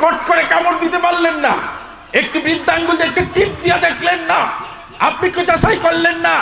কট করে কামড় দিতে পারলেন না, একটু বৃদ্ধাঙ্গুল দিয়ে একটু টিপ দিয়ে দেখলেন না, আপনি কি যাচাই করলেন না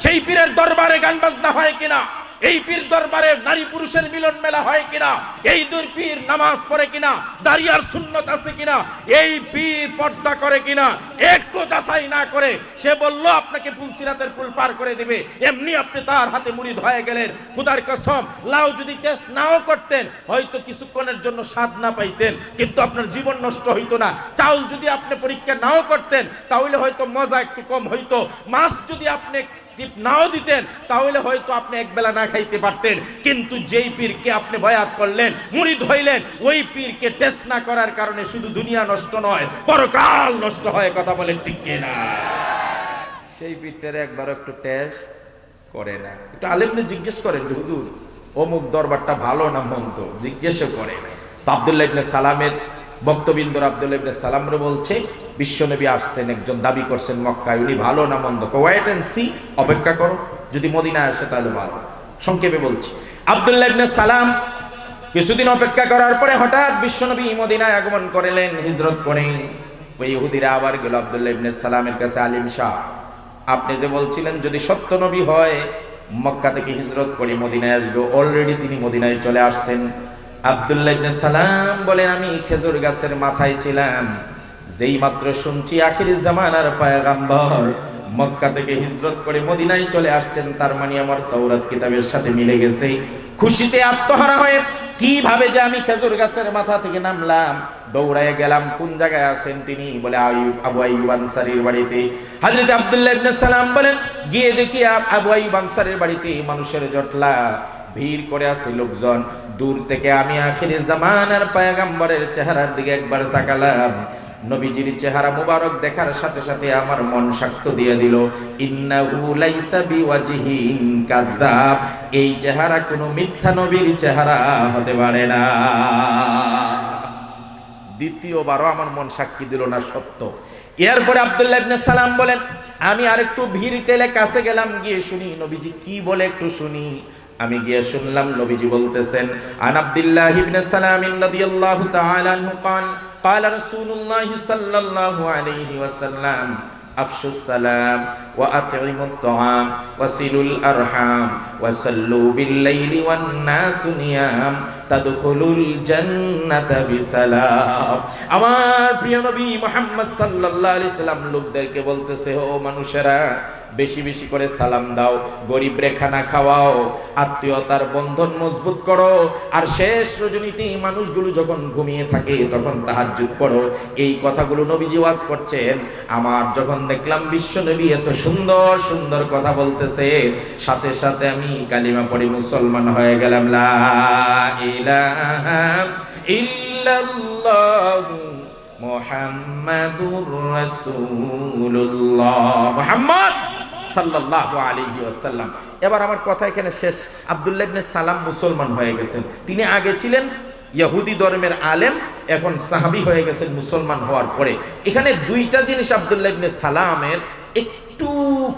সেই পীরের দরবারে গান বাজনা হয় কিনা, এই পীর দরবারে নারী পুরুষের মিলন মেলা হয় কিনা, এই দুই পীর নামাজ পড়ে কিনা, দাঁড়িয়ার সুন্নত আছে কিনা, এই পীর পর্দা করে কিনা, একটু যাচাই না করে সে বলল আপনাকে পুলসিরাতের পুল পার করে দিবে, এমনি আপনি তার হাতে মুড়িদ হয়ে গেলেন। খোদার কসম, লাউ যদি টেস্ট নাও করতেন হয়তো কিছুক্ষণের জন্য স্বাদ না পাইতেন, কিন্তু আপনার জীবন নষ্ট হইতো না। চাউল যদি আপনি পরীক্ষা নাও করতেন তাহলে হয়তো মজা একটু কম হইতো। মাছ যদি আপনি টিপ নাও দিতেন তাহলে হয়তো আপনি একবেলা না খাইতে পারতেন। কিন্তু যেই পীরকে আপনি বয়াত করলেন, মুরিদ হইলেন, ওই পীরকে টেস্ট না করার কারণে শুধু দুনিয়া নষ্ট নয়, পরকাল নষ্ট হয়। কথা বলেন ঠিক কিনা? সেই পীরটারে একবার একটু টেস্ট করে না, একটু আলেমনে জিজ্ঞেস করেন যে হুজুর অমুক দরবারটা ভালো না মন্দ, জিজ্ঞেসও করে না। তো আব্দুল্লাহ ইবনে সালামের বক্তবিন্দর আব্দুল্লাহ ইবনে সালামরে বলছে বিশ্বনবী আসছেন, একজন দাবি করছেন মক্কায়, উনি ভালো না মন্দ, ওয়েট এন্ড সি, অপেক্ষা করো, যদি মদিনায় আসে তাহলে ভালো। সংক্ষেপে বলছি, আব্দুল্লাহ ইবনে সালাম কিছুদিন অপেক্ষা করার পরে হঠাৎ বিশ্বনবী মদিনায় আগমন করলেন হিজরত করে। ওই ইহুদিরা আবার গেল আব্দুল্লাহ ইবনে সালামের কাছে, আলিম শাহ আপনি যে বলছিলেন যদি সত্য নবী হয় মক্কা থেকে হিজরত করে মদিনায় আসবে, অলরেডি তিনি মদিনায় চলে আসছেন। আব্দুল্লাহ ইবনে সালাম বলেন আমি খেজুর গাছের মাথায় ছিলাম, যেই মাত্র শুনছি আখির জামানার পয়গম্বর মক্কা থেকে হিজরত করে মদিনায় চলে আসছেন, তার মানে আমার তাওরাত কিতাবের সাথে মিলে গেছে। খুশিতে আত্মহারা হয়ে কিভাবে যে আমি খেজুর গাছের মাথা থেকে নামলাম, দৌড়ায় গেলাম কোন জায়গায় আছেন তিনি, বলে আবু আইয়ুব আনসারীর বাড়িতে। হযরত আব্দুল্লাহ ইবনে সালাম বলেন গিয়ে দেখি আবু আইয়ুব আনসারীর বাড়িতে মানুষের জটলা, ভিড় করে আছে লোকজন। দূর থেকে আমি আখিরে জামানার পয়গম্বরের চেহারার দিকে একবার তাকালাম, নবীজির চেহারা মুবারক দেখার সাথে সাথে আমার মন সাক্ষ্য দিয়ে দিল ইন্নাহু লাইসা বিওয়াজহিন কাযাব, এই চেহারা কোনো মিথ্যা নবীর চেহারা হতে পারে না। দ্বিতীয়বারও আমার মন সাক্ষী দিল না সত্য। এরপরে আব্দুল্লাহ ইবনে সালাম বলেন আমি আরেকটু ভিড় টেলে কাছে গেলাম, গিয়ে শুনি নবীজি কি বলে একটু শুনি। আমি গিয়ে শুনলাম নবীজি বলতেছেন আন আব্দুল্লাহ ইবনে সালাম রাদিয়াল্লাহু তাআলা আনহু قال رسول الله صلى الله عليه وسلم أفشوا السلام وأطعموا الطعام وصلوا الأرحام وصلوا بالليل والناس نيام تدخلوا الجنة بسلام। আমার প্রিয় নবী মুহাম্মদ সাল্লাল্লাহু আলাইহি সাল্লাম লোকদেরকে বলতেছে, ও মানুষেরা বেশি বেশি করে সালাম দাও, গরিব রে খানা খাওয়াও, আত্মীয়তার বন্ধন মজবুত করো, আর শেষ রজনীতে মানুষগুলো যখন ঘুমিয়ে থাকে তখন তাহাজ্জুদ পড়ো। এই কথাগুলো নবীজি ওয়াজ করছেন। আমার যখন দেখলাম বিশ্ব নবী এত সুন্দর সুন্দর কথা বলতেছে, সাথে সাথে আমি কালিমা পড়ে মুসলমান হয়ে গেলাম। লা ইলাহা ইল্লাল্লাহু মুহাম্মাদুর রাসূলুল্লাহ, মুহাম্মদ সাল্লাল্লাহু আলাইহি ওয়াসাল্লাম। এবার আমার কথা এখানে শেষ। আব্দুল্লাহ ইবনে সালাম মুসলমান হয়ে গেছেন। তিনি আগে ছিলেন ইহুদি ধর্মের আলেম, এখন সাহাবী হয়ে গেছেন মুসলমান হওয়ার পরে। এখানে দুইটা জিনিস আব্দুল্লাহ ইবনে সালামের একটু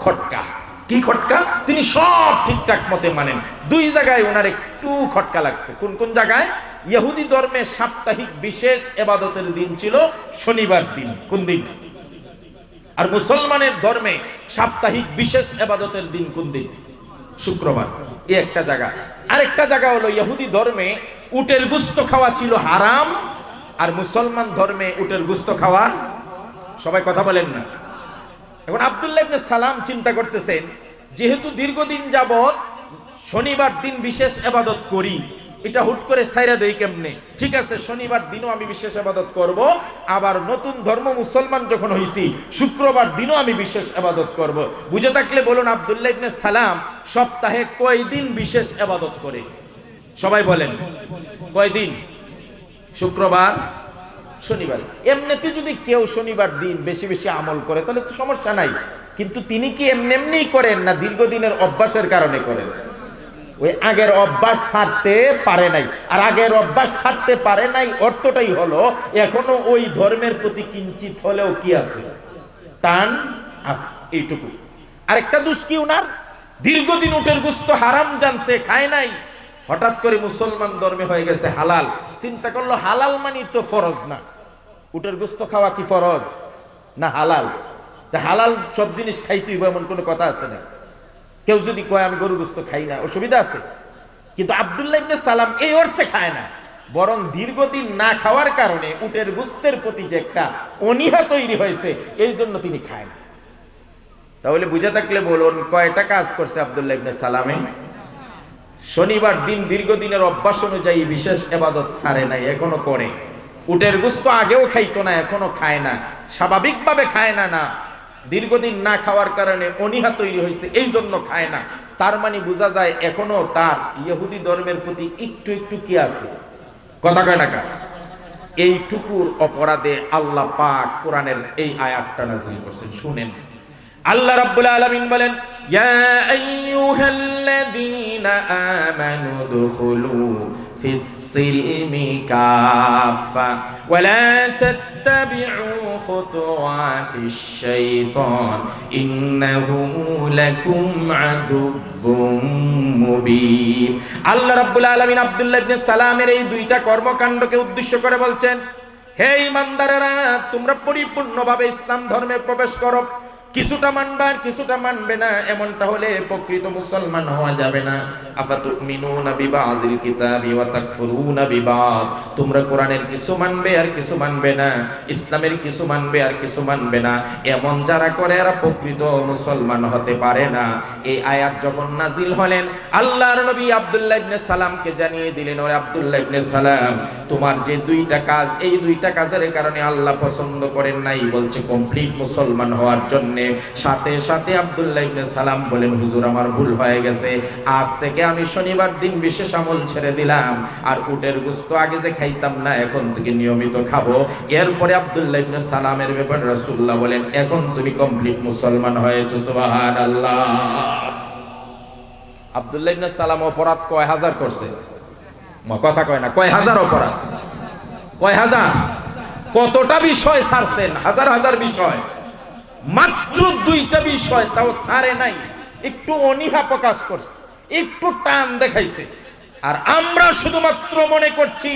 খটকা। কি খটকা? তিনি সব ঠিকঠাক মতে মানেন, দুই জায়গায় ওনার একটু খটকা লাগছে। কোন কোন জায়গায়? ইহুদি ধর্মে সাপ্তাহিক বিশেষ ইবাদতের দিন ছিল শনিবার দিন। কোন দিন? আর মুসলমানের ধর্মে সাপ্তাহিক বিশেষ ইবাদতের দিন কোন দিন? শুক্রবার। এই একটা জায়গা। আরেকটা জায়গা হলো ইহুদি ধর্মে উটের গোশত খাওয়া ছিল হারাম, আর মুসলমান ধর্মে উটের গোশত খাওয়া, সবাই কথা বলেন না। এখন আব্দুল্লাহ ইবনে সালাম চিন্তা করতেছেন, যেহেতু দীর্ঘদিন যাবত শনিবার দিন বিশেষ ইবাদত করি, এটা হুট করে ছাইরা দেই কেমনে? ঠিক আছে, শনিবার দিনও আমি বিশেষ ইবাদত করব, আবার নতুন ধর্ম মুসলমান যখন হইছি শুক্রবার দিনও আমি বিশেষ ইবাদত করব। বুঝে থাকলে বলুন আব্দুল্লাহ ইবনে সালাম সপ্তাহে কয় দিন বিশেষ ইবাদত করে? সবাই বলেন কয় দিন? শুক্রবার, শনিবার। এমনিতে যদি কেউ শনিবার দিন বেশি বেশি আমল করে তাহলে তো সমস্যা নাই, কিন্তু তিনি কি এমনি এমনি করেন না দীর্ঘদিনের অভ্যাসের কারণে করেন? ওই আগের অভ্যাস ছাড়তে পারে নাই। আর আগের অভ্যাস ছাড়তে পারে নাই অর্থটাই হলো এখনো ওই ধর্মের প্রতি কিঞ্চিত হলেও কি আছে? টান আছে, এইটুকু। আরেকটা দোষ কি উনার? দীর্ঘদিন উটের গোশত হারাম জানছে, খায় নাই, হঠাৎ করে মুসলমান ধর্মে হয়ে গেছে হালাল। চিন্তা করলো হালাল মানি তো ফরজ না, উটের গোস্ত খাওয়া কি ফরজ না হালাল? তা হালাল সব জিনিস খাইতে হইব এমন কোনো কথা আছে না? কেউ যদি কয় আমি গরু গোস্ত খাই না, অসুবিধা আছে? কিন্তু আব্দুল্লাহ ইবনে সালাম এই অর্থে খায় না, বরং দীর্ঘদিন না খাওয়ার কারণে উটের গোস্তের প্রতি যে একটা অনীহা তৈরি হয়েছে, এই জন্য তিনি খায় না। তাহলে বুঝে থাকলে বলুন, কয়টা কাজ করছে আব্দুল্লাহ ইবনে সালামে? শনিবার দিন দীর্ঘদিনের অভ্যাস অনুযায়ী বিশেষ ইবাদত ছাড়ে নাই, এখনো করে। উটের গোস্ত আগেও খাইতো না, এখনো খায় না, স্বাভাবিকভাবে খায় না। না, দীর্ঘদিন না খাওয়ার কারণে অনীহা তৈরি হয়েছে, এই জন্য খায় না। তার মানে বোঝা যায় এখনো তার ইহুদি ধর্মের প্রতি একটু একটু কি আছে, কথা কয় না কা? এইটুকুর অপরাধে আল্লাহ পাক কোরআনের এই আয়াতটা নাযিল করছেন, শুনেন। আল্লাহ রাব্বুল আলামিন বলেন, ইয়া আইয়ুহাল্লাযীনা আমানু দুখুলু ফিস সিলমি কাফা ওয়া লা তাত্তাবিউ খুতুওয়াতিশ শাইতান ইন্নাহু লাকুম আদুউম মুবিন। আল্লাহ রাব্বুল আলামিন আব্দুল্লাহ ইবনে সালামের এই দুইটা কর্মকাণ্ডকে উদ্দেশ্য করে বলছেন, হে ঈমানদারেরা, তোমরা পরিপূর্ণভাবে ইসলাম ধর্মে প্রবেশ করো। কিছুটা মানবে আর কিছুটা মানবে না, এমনটা হলে প্রকৃত মুসলমান হওয়া যাবে না। আফাতুমিনুনা বিবাযিল কিতাবি ওয়া তাকফুরুনা বিবাদ, তোমরা কোরআনের কিছু মানবে আর কিছু মানবে না, ইসলামের কিছু মানবে আর কিছু মানবে না, এমন যারা করে এরা প্রকৃত মুসলমান হতে পারে না। এই আয়াত যখন নাজিল হলেন, আল্লাহর নবী আব্দুল্লাহ ইবনে সালামকে জানিয়ে দিলেন, ওরে আব্দুল্লাহ ইবনে সালাম, তোমার যে দুইটা কাজ, এই দুইটা কাজের কারণে আল্লাহ পছন্দ করেন নাই, বলছে কমপ্লিট মুসলমান হওয়ার জন্য। সাথে সাথে আব্দুল্লাহ ইবনে সালাম বলেন, হুজুর আমার ভুল হয়ে গেছে, আজ থেকে আমি শনিবার দিন বিশেষ আমল ছেড়ে দিলাম, আর উটের গোশত আগে যে খাইতাম না এখন থেকে নিয়মিত খাবো। এরপরে আব্দুল্লাহ ইবনে সালামের ব্যাপারে রাসূলুল্লাহ বলেন, এখন তুমি কমপ্লিট মুসলমান হয়েছো, সুবহানাল্লাহ। আব্দুল্লাহ ইবনে সালাম অপরাধ কয় হাজার করছে, কথা কয় না, কয় হাজার অপরাধ, কয় হাজার, কতটা বিষয় ছাড়ছেন, হাজার হাজার বিষয়, মাত্র দুইটা বিষয় তাও ছাড়ে নাই, একটু অনীহা প্রকাশ করছে, একটু টান দেখাইছে। আর আমরা শুধুমাত্র মনে করছি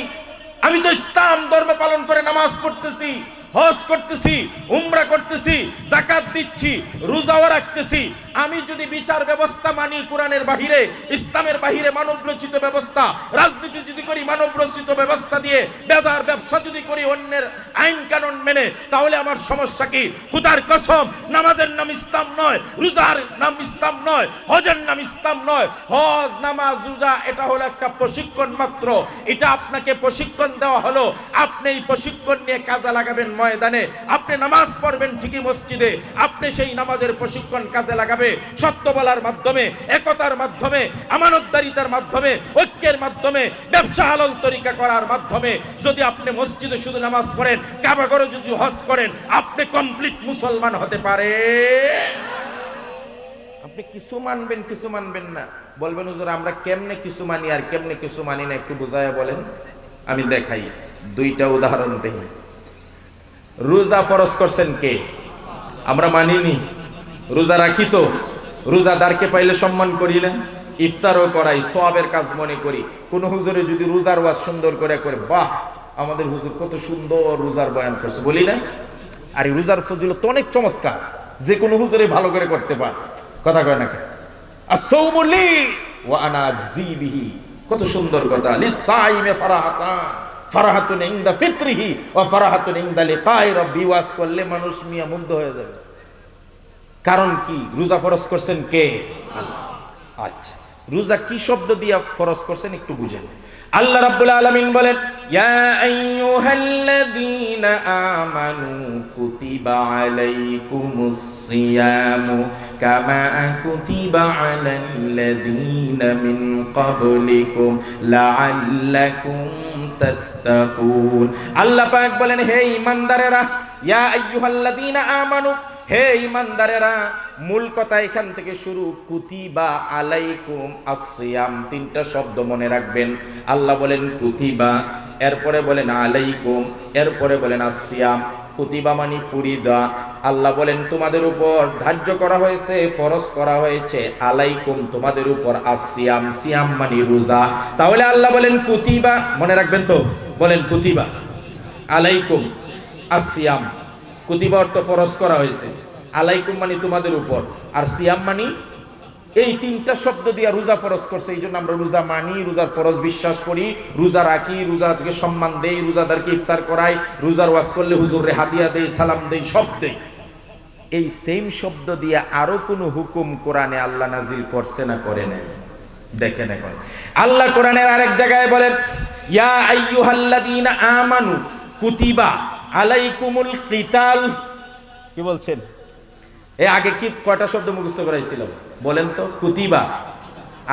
আমি তো ইসলাম ধর্ম পালন করে নামাজ পড়তেছি, হজ করতেছি, উমরা করতেছি, যাকাত দিচ্ছি, রোজাও রাখতেছি, আমি যদি বিচার ব্যবস্থা মানি কোরআনের বাহিরে, ইসলামের বাহিরে মানব রচিত ব্যবস্থা, রাজনীতি যদি করি মানব রচিত ব্যবস্থা দিয়ে, বেজার ব্যবসা যদি করি অন্যের আইন কানুন মেনে, তাহলে আমার সমস্যা কি? খোদার কসম, নামাজের নাম ইসলাম নয়, রোজার নাম ইসলাম নয়, হজের নাম ইসলাম নয়। হজ, নামাজ, রোজা এটা হলো একটা প্রশিক্ষণ মাত্র। এটা আপনাকে প্রশিক্ষণ দেওয়া হলো, আপনি এই প্রশিক্ষণ নিয়ে কাজে লাগাবেন ময়দানে। আপনি নামাজ পড়বেন ঠিকই মসজিদে, আপনি সেই নামাজের প্রশিক্ষণ কাজে লাগাবেন সত্য বলার মাধ্যমে, একতার মাধ্যমে, আমানতদারিতার মাধ্যমে, ঐক্যের মাধ্যমে, ব্যবসা হালাল তরিকা করার মাধ্যমে। যদি আপনি মসজিদে শুধু নামাজ পড়েন, কাবা ঘরে যদি হজ করেন, আপনি কমপ্লিট মুসলমান হতে পারেন। আপনি কিছু মানবেন, কিছু মানবেন না, বলবেন হুজুর আমরা কেমনে কিছু মানি আর কেমনে কিছু মানি না, একটু বুঝায়া বলেন। আমি দেখাই, দুইটা উদাহরণ দেই। রোজা ফরজ করছেন কে? আমরা মানিনি। রোজা রাখি তো, রোজাদারকে পাইলে সম্মান করি না, ইফতারও করাই, সওয়াবের কাজ মনে করি। কোন হুজুরে যদি রোজার ওয়াজ সুন্দর করে করে, বাহ আমাদের হুজুর কত সুন্দর রোজার বয়ান করছে, বলি না? আর এই রোজার ফজিলত তো অনেক চমৎকার, যে কোনো হুজুরে ভালো করে করতে পারে, কথা কয় না কে? আস-সাওমু লি ওয়া আনা আজজি বিহি, কত সুন্দর কথা। লিস-সাইমি ফারাহাতান, ফারাহাতুন ইনদা ফিতরিহি ওয়া ফারাহাতুন ইনদা লিকাই রাব্বি। ওয়াজ করলে মানুষ মিয়া মুগ্ধ হয়ে যাবে। কারণ কি? রোজা ফরজ করছেন কে? আল্লাহ। আচ্ছা, রোজা কি শব্দ দিয়ে ফরজ করছেন একটু বুঝেন। আল্লাহ রাব্বুল আলামিন বলেন, ইয়া আইয়ুহাল্লাযীনা আমানু কুতিবা আলাইকুমুস সিয়ামু কামা কুতিবা আলাল্লাযীনা মিন ক্বাবলিকুম লাআল্লাকুম তাত্তাকুন। আল্লাহ পাক বলেন, হে ঈমানদারেরা, ইয়া আইয়ুহাল্লাযীনা আমানু, হে ঈমানদারেরা। মূল কথা এখান থেকে শুরু, কুতিবা আলাইকুম আসিয়াম, তিনটা শব্দ মনে রাখবেন। আল্লাহ বলেন কুতিবা, এরপরে বলেন আলাইকুম, এরপরে বলেন আসিয়াম। কুতিবা মানে ফুরিদা, আল্লাহ বলেন তোমাদের উপর ধার্য করা হয়েছে, ফরজ করা হয়েছে। আলাইকুম তোমাদের উপর, আসিয়াম, সিয়াম মানে রোজা। তাহলে আল্লাহ বলেন কুতিবা, মনে রাখবেন তো, বলেন কুতিবা আলাইকুম, আসিয়াম, কুতিবা অর্থ ফরজ করা হয়েছে, আলাইকুম মানে তোমাদের উপর, আর সিয়াম মানে এই তিনটা শব্দ দিয়ে রোজা ফরজ করছে। এই জন্য আমরা রোজা মানি, রোজার ফরজ বিশ্বাস করি, রোজা রাখি, রোজাকে সম্মান দেই, রোজাদারকে ইফতার করাই, রোজার ওয়াজ করলে হুজুরে হাদিয়া দেই, সালাম দেই, সব দেই। এই সেম শব্দ দিয়ে আরো কোনো হুকুম কোরআনে আল্লাহ নাজিল করছে না করে নাই? দেখেন এখন আল্লাহ কোরআনের আরেক জায়গায় বলেন, ইয়া আইয়ুহাল্লাযীনা আমানু কুতিবা আলাইকুমুল কিতাল। কি বলছেন? এ আগে কি কয়টা শব্দ মুখস্থ করাইছিলাম বলেন তো? কুতিবা,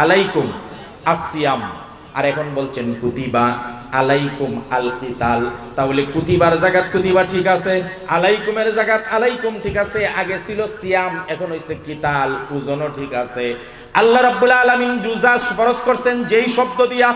আলাইকুম, আসিয়াম, আর এখন বলছেন কুতিবা আলাইকুম আল কিতাল। তাহলে কুতিবার জায়গাত কুতিবা ঠিক আছে, আলাইকুমের জায়গাত আলাইকুম ঠিক আছে। আগে ছিল সিয়াম, এখন হইছে কিতাল, ওজনও ঠিক আছে। আল্লাহ রাব্বুল আলামিন রোজা ফরজ করছেন যেই শব্দ দিয়া,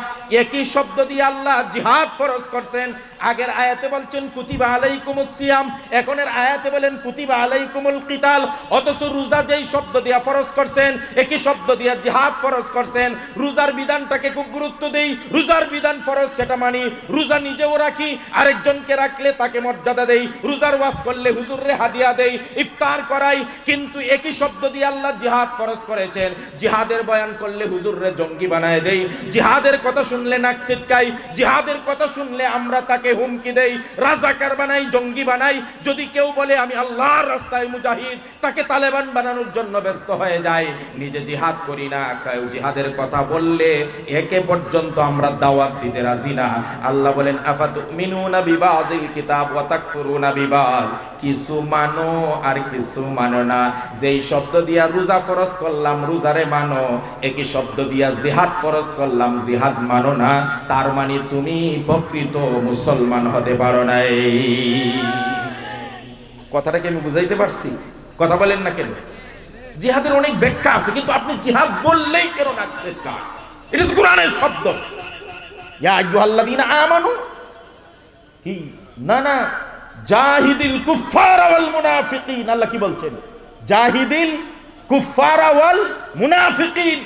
একই শব্দ দিয়ে আল্লাহ জিহাদ ফরজ করছেন। আগের আয়াতে বলছেন কুতিবা আলাইকুমুস সিয়াম, এখনের আয়াতে বলেন কুতিবা আলাইকুমুল কিতাল। অথচ রোজা যেই শব্দ দিয়া ফরজ করছেন, একই শব্দ দিয়া জিহাদ ফরজ করছেন। রোজার বিধানটাকে খুব গুরুত্ব দেই, রোজার বিধান ফরজ সেটা মানি, রোজা নিজেও রাখি, আরেকজনকে রাখলে তাকে মর্যাদা দেই, রোজার ওয়াজ করলে হুজুরে হাদিয়া দেই, ইফতার করাই। কিন্তু একই শব্দ দিয়ে আল্লাহ জিহাদ ফরজ করেছেন। জিহাদের বয়ান করলে হুজুরে জঙ্গি বানায় দেই, জিহাদের কথা শুনলে নাক ছিটকাই, জিহাদের কথা শুনলে আমরা তাকে হুমকি দেই, রাজাকার বানাই, জঙ্গি বানাই। যদি কেউ বলে আমি আল্লাহর রাস্তায় মুজাহিদ, তাকে তালেবান বানানোর জন্য ব্যস্ত হয়ে যায়। নিজে জিহাদ করি না, কেউ জিহাদের কথা বললে একে পর্যন্ত আমরা দাওয়াত দিতে রাজি না। আল্লাহ বলেন আফাতুমিনুনা বিবাযিল কিতাব ওয়া তাকফুরুনা বিবায, কিছু মানো আর কিছু মানো না। যেই শব্দ দিয়া রোজা ফরজ করলাম, রোজারে মানো, একই শব্দ দিয়া জিহাদ ফরজ করলাম, জিহাদ মানো না। তার মানে তুমি প্রকৃত মুসলমান হতে পারো নাই। কথাটাকে আমি বুঝাইতে পারছি? কথা বলেন না কেন? জিহাদের অনেক ব্যাখ্যা আছে, কিন্তু আপনি জিহাদ বললেই কেন না? এটা তো কোরআনের শব্দ। ইয়া আইয়ুহাল্লাযীনা আমানু, কি না না, জাহিদিল কুফারা ওয়াল মুনাফিকিন। আল্লাহ কি বলছেন? জাহিদিল কুফারা ওয়াল মুনাফিকিন,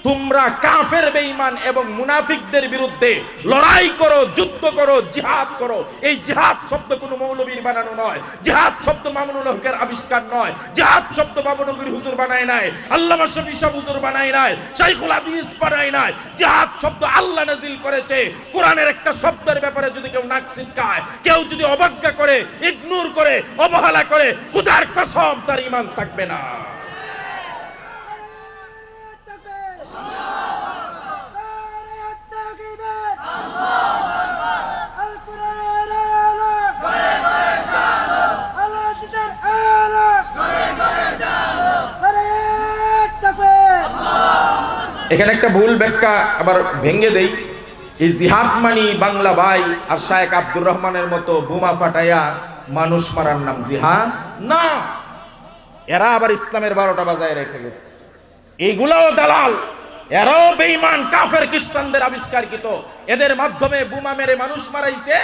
তোমরা কাফের বেঈমান এবং মুনাফিকদের বিরুদ্ধে লড়াই করো, যুদ্ধ করো, জিহাদ করো। এই জিহাদ শব্দ কোনো মৌলবীর বানানো নয়, জিহাদ শব্দ মামুনুল হকের আবিষ্কার নয়, জিহাদ শব্দ বাবনগরী হুজুর বানায় নাই, আল্লামা শফী সাহেব হুজুর বানায় নাই, শাইখুল হাদিস বানায় নাই। জিহাদ শব্দ আল্লাহ নাজিল করেছে। কোরআনের একটা শব্দের ব্যাপারে যদি কেউ নাক ছিটকায়, কেউ যদি অবজ্ঞা করে, ইগনোর করে, অবহেলা করে, খোদার কসম তার ঈমান থাকবে না। এখানে একটা ভুল ব্যাখ্যা আবার ভেঙে দেই। এই জিহাদ মানি বাংলা ভাই আর শায়েখ আব্দুর রহমানের মতো বোমা ফাটাইয়া মানুষ মারার নাম জিহাদ না। এরা আবার ইসলামের 12টা বাজায় রেখে গেছে। এইগুলাও দালাল, এরাও বেঈমান, কাফের খ্রিস্টানদের আবিষ্কারকৃত। এদের মাধ্যমে বোমা মেরে মানুষ মারাইছে,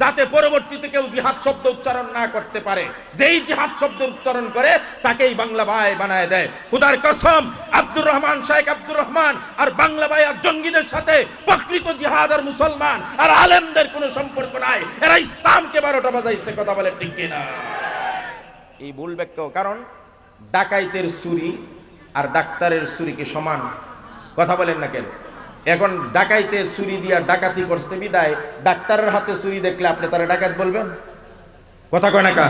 যাতে পরবর্তীতে কেউ জিহাদ শব্দ উচ্চারণ না করতে পারে। যেই জিহাদ শব্দ উচ্চারণ করে তাকেই বাংলা ভাই বানায় দেয়। খোদার কসম, আব্দুর রহমান, শাইখ আব্দুর রহমান আর বাংলা ভাই আর জঙ্গিদের সাথে প্রকৃত জিহাদ আর মুসলমান আর আলেমদের কোনো সম্পর্ক নাই। এরা ইসলামকে 12টা বাজাইছে। কথা বলে ঠিক কিনা? এই ভুল ব্যাখ্যা। কারণ ডাকাইতের ছুরি আর ডাক্তারের ছুরি কি সমান? কথা বলেন না কেন? এখন ডাকাইতে ছুরি দিয়া ডাকাতি করছে বিদায় ডাক্তারের হাতে ছুরি দেখলে আপনি তারা ডাকাত বলবেন? কথা কয় না কা?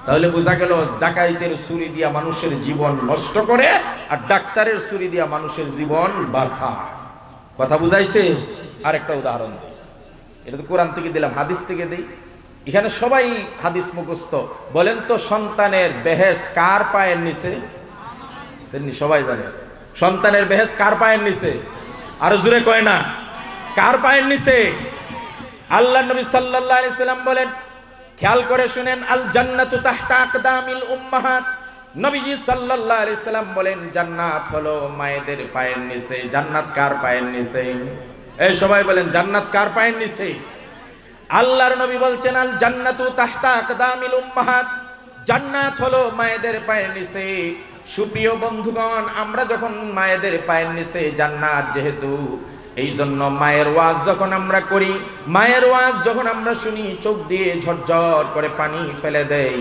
তাহলে বোঝা গেল ডাকাইতের ছুরি দিয়া মানুষের জীবন নষ্ট করে আর ডাক্তারের ছুরি দিয়া মানুষের জীবন বাঁচায়। কথা বুঝাইছে? আরেকটা উদাহরণ দিই, এটা তো কোরআন থেকে দিলাম, হাদিস থেকে দিই। এখানে সবাই হাদিস মুখস্থ। বলেন তো সন্তানের বেহেশত কার পায়ের নিচে? সবাই জানে সন্তানের বেহেশত কার পায়ের নিচে? আরো জোরে কয় না, কার পায়ের নিচে? আল্লাহ নবী সাল্লাল্লাহু আলাইহি সাল্লাম বলেন, খেয়াল করে শুনেন, আল জান্নাতু তাহতা আকদামিল উম্মাহাত। নবীজি সাল্লাল্লাহু আলাইহি সাল্লাম বলেন, জান্নাত হলো মায়েদের পায়ের নিচে। জান্নাত কার পায়ের নিচে? এই সবাই বলেন, জান্নাত কার পায়ের নিচে? আল্লাহর নবী বলছেন, আল জান্নাতু তাহতা আকদামিল উম্মাহাত, জান্নাত হলো মায়েদের পায়ের নিচে। সুপ্রিয় বন্ধুগণ, আমরা যখন মায়েদের পায়ের নিচে জান্নাত যেহেতু এই জন্য মায়ের ওয়াজ যখন আমরা করি, মায়ের ওয়াজ যখন আমরা শুনি, চোখ দিয়ে ঝরঝর করে পানি ফেলে দেই,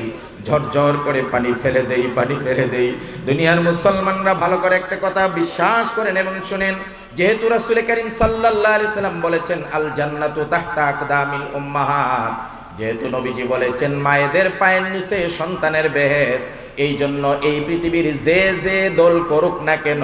ঝরঝর করে পানি ফেলে দেই, পানি ফেলে দেই। দুনিয়ার মুসলমানরা ভালো করে একটা কথা বিশ্বাস করেন এবং শুনেন, যেহেতু রাসূল করিম সাল্লাল্লাহু আলাইহি সাল্লাম বলেছেন আল জান্নাতু তাহতা আকদামিল উম্মাহাত, যেহেতু নবীজি বলেছেন মায়েদের পায়ের নিচে সন্তানের বেহেশত, এই জন্য এই পৃথিবীর যে যে দল করুক না কেন,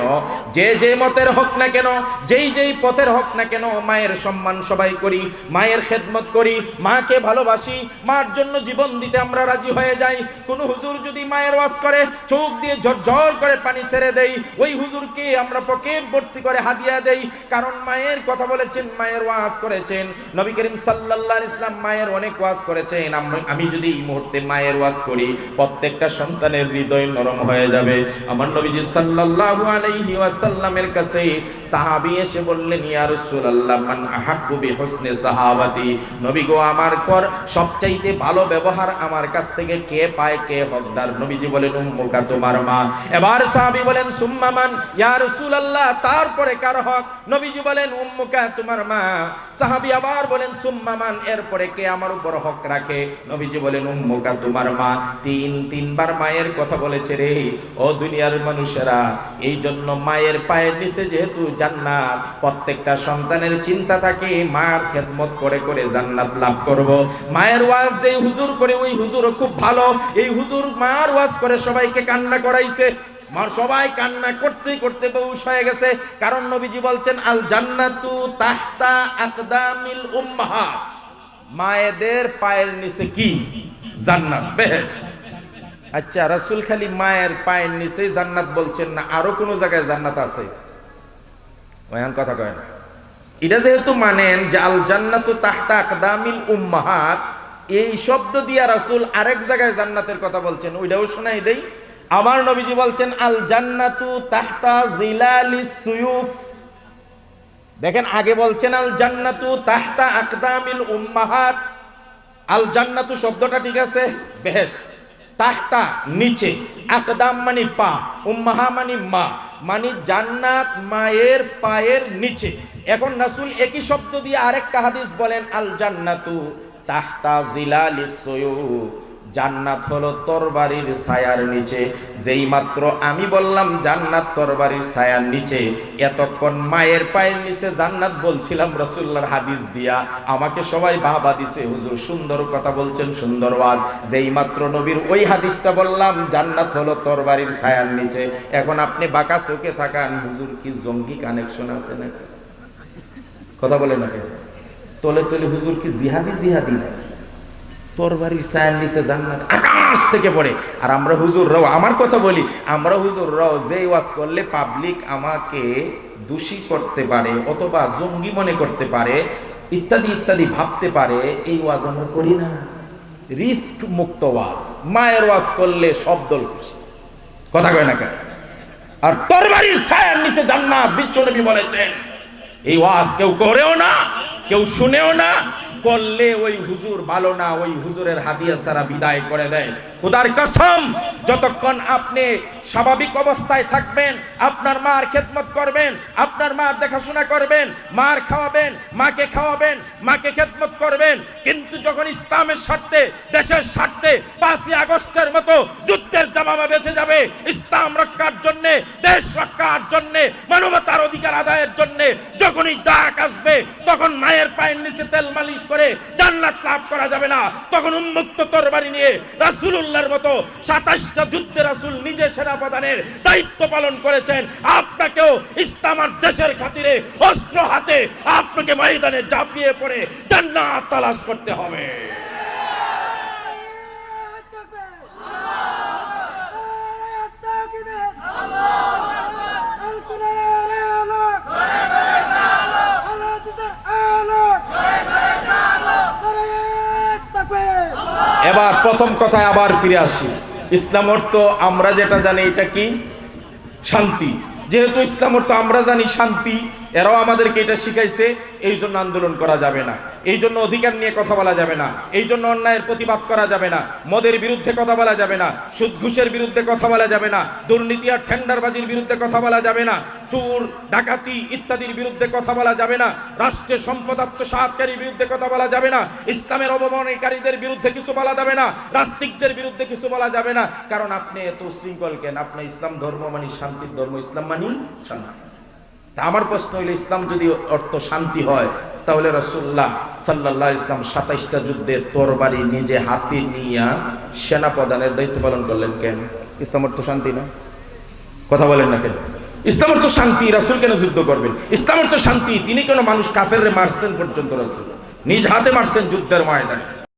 যে যে মতের হোক না কেন, যেই যেই পথের হোক না কেন, মায়ের সম্মান সবাই করি, মায়ের খেদমত করি, মাকে ভালোবাসি, মার জন্য জীবন দিতে আমরা রাজি হয়ে যাই। কোন হুজুর যদি মায়ের ওয়াজ করে চোখ দিয়ে ঝরঝর করে পানি ছেড়ে দেই, ওই হুজুরকে আমরা পকেট ভর্তি করে হাদিয়া দেই, কারণ মায়ের কথা বলেছেন, মায়ের ওয়াজ করেছেন। নবী করিম সাল্লাল্লাহু আলাইহি ওয়াসাল্লাম মায়ের অনেক ওয়াজ করেছেন। আমি যদি এই মুহূর্তে মায়ের ওয়াজ করি, প্রত্যেকটা সন্তানের হৃদয় নরম হয়ে যাবে। আমার নবীজি সাল্লাল্লাহু আলাইহি ওয়াসাল্লামের কাছে সাহাবী এসে বললেন, ইয়া রাসূলুল্লাহ মান আহাক্কু বিহুসনি সাহাবাতি, নবী গো আমার পর সবচাইতে ভালো ব্যবহার আমার কাছ থেকে কে পায়, কে হকদার? নবীজি বলেন উম্মুকা, তোমার মা। এবার সাহাবী বলেন সুম্মা মান, ইয়া রাসূলুল্লাহ তারপরে কার হক? নবীজি বলেন উম্মুকা, তোমার মা। সাহাবী আবার বলেন সুম্মা মান, এরপরে কে আমার উপর হক রাখে? নবীজি বলেন উম্মুকা, তোমার মা। তিনবার মায়ের কথা বলেছে রে। ও দুনিয়ার মানুষেরা, এই জন্য মায়ের পায়ের নিচে যেহেতু জান্নাত, প্রত্যেকটা সন্তানের চিন্তা থাকে মার খেদমত করে করে জান্নাত লাভ করব। মায়ের ওয়াজ যেই হুজুর করে ওই হুজুরও খুব ভালো। এই হুজুর মার ওয়াজ করে সবাইকে কান্না করাইছে। মার সবাই কান্না করতে করতে বেহুশ হয়ে গেছে, কারণ নবীজি বলছেন আল জান্নাতু তাহতা আকদামিল উম্মাহাত, মায়েদের পায়ের নিচে কি? জান্নাত, বেহেশত। আচ্ছা, রাসূল খালি মায়ের পায়ের নিচেই জান্নাত বলছেন না, আরো কোনো জায়গায় জান্নাত আছে? ওয়ান কথা কয় না। এটা যেহেতু মানেন যে আল জান্নাতু তাহতা আকদামিল উম্মাহাত, এই শব্দ দিয়া রাসূল আরেক জায়গায় জান্নাতের কথা বলছেন, ওইটাও শোনাই দেই। আমার নবীজি বলছেন আল জান্নাতু তাহতা জিলালিস সুয়ুফ। দেখেন, আগে বলছেন আল জান্নাতু তাহতা আকদামিল উম্মাহাত। আল জান্নাতু শব্দটা ঠিক আছে, বেহেশত। তাহতা নিচে, আকদাম মানে পা, উম্মাহা মানে মা, মানে জান্নাত মায়ের পায়ের নিচে। এখন রাসূল একই শব্দ দিয়ে আরেকটা হাদিস বলেন আল জান্নাতু তাহতা জিলালিস সুয়ুফ, জান্নাত হলো তরবারির ছায়ার নিচে। যেই মাত্র আমি বললাম জান্নাত তরবারির ছায়ার নিচে, এতক্ষণ মায়ের পায়ের নিচে জান্নাত বলছিলাম রাসূলুল্লাহর হাদিস দিয়া। আমাকে সবাই বাহবা দিছে, হুজুর সুন্দর কথা বলছেন, সুন্দর ওয়াজ। যেই মাত্র নবীর ওই হাদিসটা বললাম জান্নাত হলো তরবারির ছায়ার নিচে, এখন আপনি বাঁকা চোখে থাকান, হুজুর কি জঙ্গি কানেকশন আছে নাকি? কথা বলে নাকি? তলে তলে হুজুর কি জিহাদি নাকি? তরবারির ছায়ার নিচে জান্নাত আকাশ থেকে পড়ে। আর আমরা হুজুররাও, আমার কথা বলি, আমরা হুজুররাও যে ওয়াজ করলে পাবলিক আমাকে দোষী করতে পারে অথবা জঙ্গি মনে করতে পারে, ইত্যাদি ইত্যাদি ভাবতে পারে, এই ওয়াজ আমরা করি না। রিস্ক মুক্ত ওয়াজ, মায়ের ওয়াজ করলে সব দল খুশি। কথা কয় না কেন? আর তরবারির ছায়ার নিচে জান্নাত, বিশ্বনবী বলেছেন। এই ওয়াজ কেউ করেও না, কেউ শুনেও না, করলে ওই হুজুর ভালো না, ওই হুজুরের হাদিয়া ছাড়া বিদায় করে দেয়। খোদার কসম, যতক্ষণ আপনি স্বাভাবিক অবস্থায় থাকবেন, আপনার মার খেদমত করবেন, আপনার মার দেখাশোনা করবেন, মার খাওয়াবেন, মাকে খাওয়াবেন, মাকে খেদমত করবেন, কিন্তু যখন ইসলামের স্বার্থে, দেশের স্বার্থে 5ই আগস্টের মতো যুদ্ধের জামামা বেঁচে যাবে, ইসলাম রক্ষার জন্যে, দেশ রক্ষার জন্যে, মানবতার অধিকার আদায়ের জন্যে যখনই ডাক আসবে, তখন মায়ের পায়ের নিচে তেল মালিশ করে জান্নাত লাভ করা যাবে না। তখন উন্মুক্ত তরবারি নিয়ে রাসূলুল্লাহর মতো 27টা যুদ্ধে রাসূল নিজে সেনাপ্রধানের দায়িত্ব পালন করেছেন। আপনাকেও ইসলাম আর দেশের খাতিরে অস্ত্র হাতে আপনাকে ময়দানে ঝাঁপিয়ে পড়ে জান্নাত তালাশ করতে হবে। এবার প্রথম কথায় আবার ফিরে আসি। ইসলাম অর্থ আমরা যেটা জানি এটা কি? শান্তি। যেহেতু ইসলাম অর্থ আমরা জানি শান্তি, এরাও আমাদেরকে এটা শিখাইছে, এই জন্য আন্দোলন করা যাবে না। এই জন্য অধিকার নিয়ে কথা বলা যাবে না, এই জন্য অন্যায়ের প্রতিবাদ করা যাবে না, মদের বিরুদ্ধে কথা বলা যাবে না, সুদ ঘুষের বিরুদ্ধে কথা বলা যাবে না, দুর্নীতি আর টেন্ডারবাজির বিরুদ্ধে কথা বলা যাবে না, চোর ডাকাতি ইত্যাদির বিরুদ্ধে কথা বলা যাবে না, রাষ্ট্রের সম্পদ আত্মসাৎকারীর বিরুদ্ধে কথা বলা যাবে না, ইসলামের অবমাননাকারীদের বিরুদ্ধে কিছু বলা যাবে না, নাস্তিকদের বিরুদ্ধে কিছু বলা যাবে না। কারণ আপনি এত উশৃঙ্খল কেন? আপনার ইসলাম ধর্ম মানে শান্তির ধর্ম, ইসলাম মানে শান্তি। তা আমার প্রশ্ন হইল, ইসলাম যদি অর্থ শান্তি হয়, তাহলে রাসূলুল্লাহ সাল্লাল্লাহু আলাইহি ওয়াসাল্লাম 27টা যুদ্ধে তরবারি নিজে হাতে নিয়ে সেনা প্রধানের দায়িত্ব পালন করলেন কেন? ইসলাম অর্থ শান্তি না? কথা বলেন না কেন? ইসলাম অর্থ শান্তি, রাসূল কেন যুদ্ধ করবেন? ইসলাম অর্থ শান্তি, তিনি কেন মানুষ কাফেররে মারছেন পর্যন্ত? রাসূল নিজ হাতে মারছেন যুদ্ধের ময়দানে।